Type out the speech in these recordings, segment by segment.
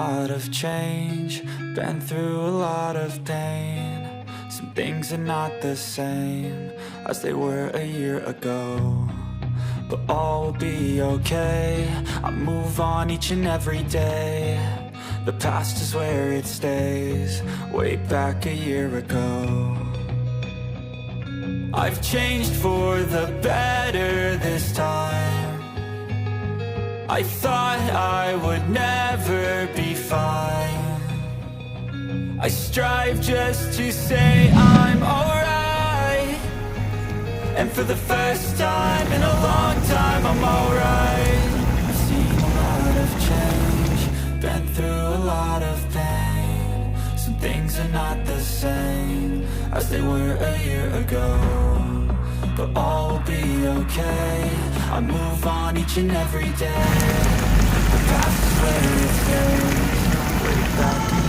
lot of change, been through a lot of pain. Some things are not the same as they were a year ago, but all will be okay. I move on each and every day. The past is where it stays, way back a year ago. I've changed for the better this time. I thought I would never be fine. I strive just to say I'm alright, and for the first time in a long time I'm alright. I've seen a lot of change, been through a lot of pain. Some things are not the same as they were a year ago, but all will be okay. I move on each and every day. The past is where it stays, way back a year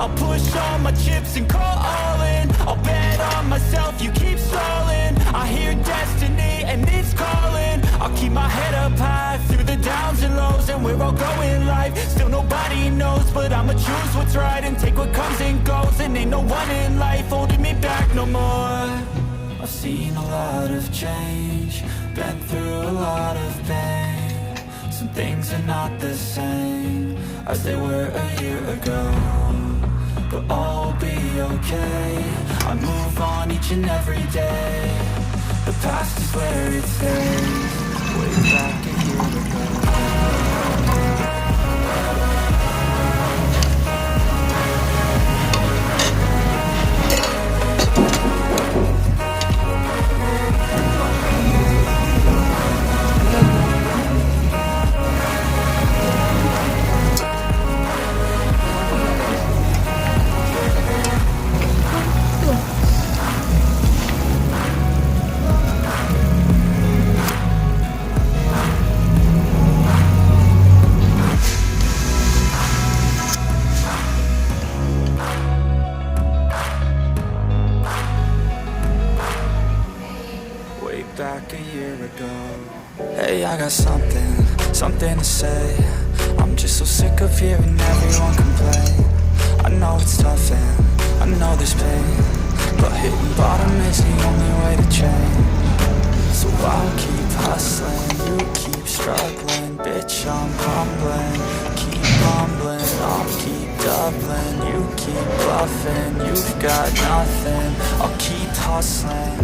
I'll push all my chips and call all in. I'll bet on myself, you keep stalling. I hear destiny and it's calling. I'll keep my head up high through the downs and lows, and we're all going life. Still nobody knows, but I'ma choose what's right and take what comes and goes. And ain't no one in life holding me back no more. I've seen a lot of change, been through a lot of pain. Some things are not the same as they were a year ago, but all will be okay. I move on each and every day. The past is where it stays, way back a year ago. Back a year ago. Hey, I got something to say. I'm just so sick of hearing everyone complain. I know it's tough and I know there's pain, but hitting bottom is the only way to change. So I'll keep hustling, you keep struggling. Bitch, I'm humbling, keep mumbling. I'll keep doubling, you keep bluffing. You've got nothing, I'll keep hustling.